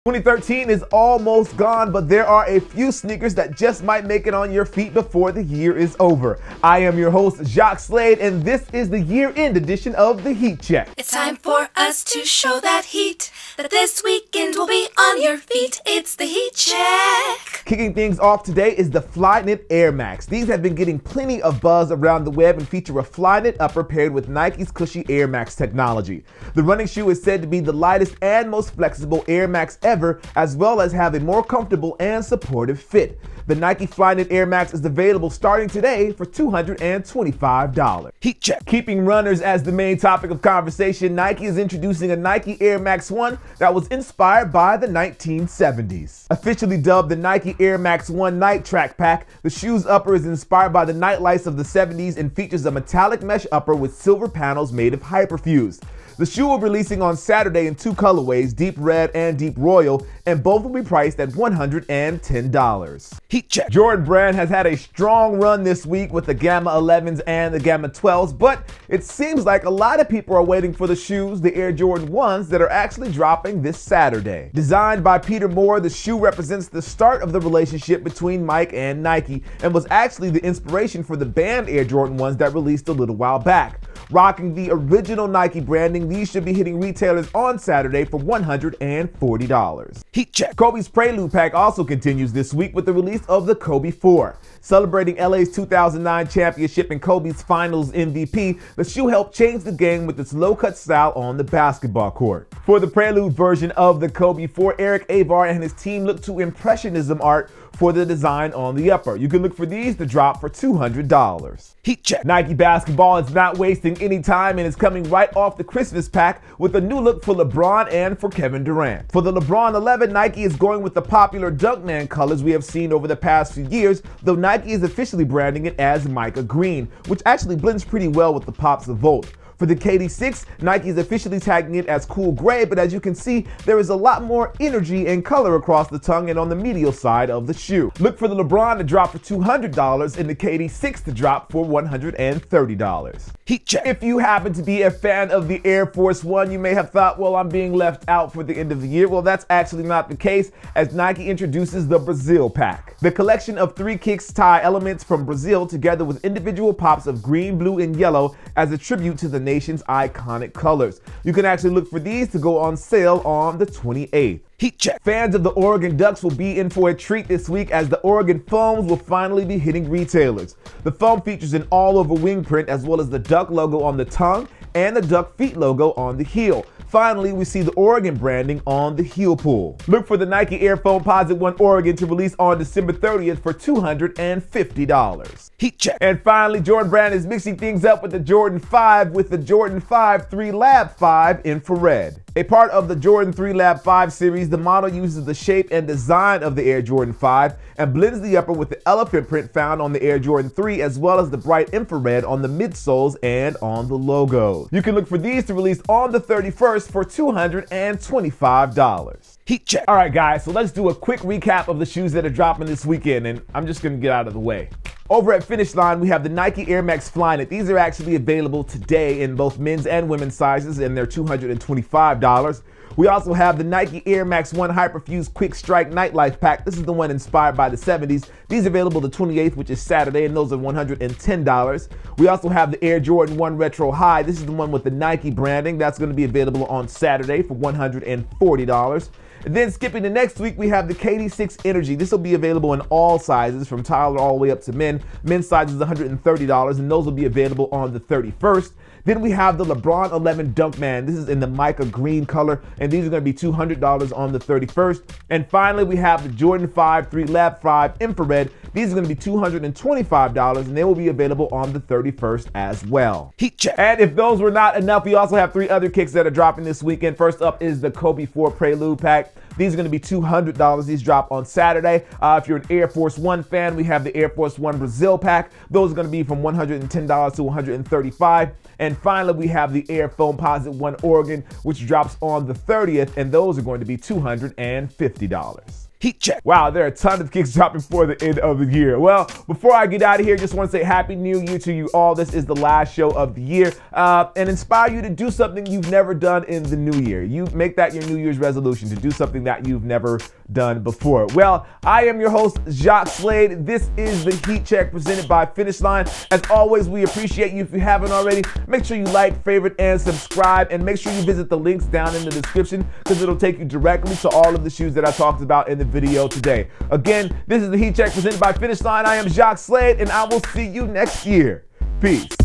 2013 is almost gone, but there are a few sneakers that just might make it on your feet before the year is over. I am your host, Jacques Slade, and this is the year-end edition of the Heat Check. It's time for us to show that heat, that this weekend will be on your feet. It's the Heat Check. Kicking things off today is the Flyknit Air Max. These have been getting plenty of buzz around the web and feature a Flyknit upper paired with Nike's cushy Air Max technology. The running shoe is said to be the lightest and most flexible Air Max ever, as well as have a more comfortable and supportive fit. The Nike Flyknit Air Max is available starting today for $225. Heat Check. Keeping runners as the main topic of conversation, Nike is introducing a Nike Air Max 1 that was inspired by the 1970s. Officially dubbed the Nike Air Max 1 Night Track Pack, the shoe's upper is inspired by the nightlights of the 70s and features a metallic mesh upper with silver panels made of hyperfused. The shoe will be releasing on Saturday in two colorways, Deep Red and Deep Royal, and both will be priced at $110. Heat Check. Jordan Brand has had a strong run this week with the Gamma 11s and the Gamma 12s, but it seems like a lot of people are waiting for the shoes, the Air Jordan 1s, that are actually dropping this Saturday. Designed by Peter Moore, the shoe represents the start of the relationship between Mike and Nike, and was actually the inspiration for the banned Air Jordan 1s that released a little while back. Rocking the original Nike branding, these should be hitting retailers on Saturday for $140. Heat Check. Kobe's Prelude pack also continues this week with the release of the Kobe 4. Celebrating LA's 2009 championship and Kobe's finals MVP, the shoe helped change the game with its low-cut style on the basketball court. For the Prelude version of the Kobe 4, Eric Avar and his team look to Impressionism art for the design on the upper. You can look for these to drop for $200. Heat Check. Nike Basketball is not wasting any time and is coming right off the Christmas pack with a new look for LeBron and for Kevin Durant. For the LeBron 11, Nike is going with the popular Dunkman colors we have seen over the past few years, though Nike is officially branding it as Mica Green, which actually blends pretty well with the pops of Volt. For the KD6, Nike is officially tagging it as Cool Gray, but as you can see, there is a lot more energy and color across the tongue and on the medial side of the shoe. Look for the LeBron to drop for $200 and the KD6 to drop for $130. Heat Check. If you happen to be a fan of the Air Force One, you may have thought, well, I'm being left out for the end of the year. Well, that's actually not the case, as Nike introduces the Brazil pack. The collection of 3 kicks tie elements from Brazil together with individual pops of green, blue, and yellow as a tribute to the nation's iconic colors. You can actually look for these to go on sale on the 28th. Heat Check. Fans of the Oregon Ducks will be in for a treat this week as the Oregon Foams will finally be hitting retailers. The foam features an all-over wing print as well as the duck logo on the tongue and the duck feet logo on the heel. Finally, we see the Oregon branding on the heel pull. Look for the Nike Air Foamposite 1 Oregon to release on December 30th for $250. Heat Check. And finally, Jordan Brand is mixing things up with the Jordan 5 with the Jordan 5 3 Lab 5 Infrared. A part of the Jordan 3 Lab 5 series, the model uses the shape and design of the Air Jordan 5 and blends the upper with the elephant print found on the Air Jordan 3 as well as the bright infrared on the midsoles and on the logos. You can look for these to release on the 31st for $225. Heat Check. All right, guys, so let's do a quick recap of the shoes that are dropping this weekend, and I'm just gonna get out of the way. Over at Finish Line, we have the Nike Air Max Flyknit. These are actually available today in both men's and women's sizes, and they're $225. We also have the Nike Air Max 1 Hyperfuse Quick Strike Nightlife Pack. This is the one inspired by the 70s. These are available the 28th, which is Saturday, and those are $110. We also have the Air Jordan 1 Retro High. This is the one with the Nike branding. That's going to be available on Saturday for $140. And then skipping to next week, we have the KD6 Energy. This will be available in all sizes from toddler all the way up to men. Men's size is $130, and those will be available on the 31st. Then we have the LeBron 11 Dunkman. This is in the Mica Green color, and these are going to be $200 on the 31st. And finally, we have the Jordan 5 3 Lab 5 Infrared. These are going to be $225, and they will be available on the 31st as well. Heat Check. And if those were not enough, we also have 3 other kicks that are dropping this weekend. First up is the Kobe 4 Prelude pack. These are going to be $200. These drop on Saturday. If you're an Air Force One fan, we have the Air Force One Brazil pack. Those are going to be from $110 to $135. And finally, we have the Air Foamposite 1 Oregon, which drops on the 30th, and those are going to be $250. Heat check. Wow, there are a ton of kicks dropping before the end of the year. Well, before I get out of here, just want to say Happy New Year to you all. This is the last show of the year and inspire you to do something you've never done in the new year. You make that your New Year's resolution, to do something that you've never done before. Well, I am your host, Jacques Slade. This is the Heat Check presented by Finish Line. As always, we appreciate you. If you haven't already, make sure you like, favorite, and subscribe, and make sure you visit the links down in the description because it'll take you directly to all of the shoes that I talked about in the video today. Again, this is the Heat Check presented by Finish Line. I am Jacques Slade, and I will see you next year. Peace.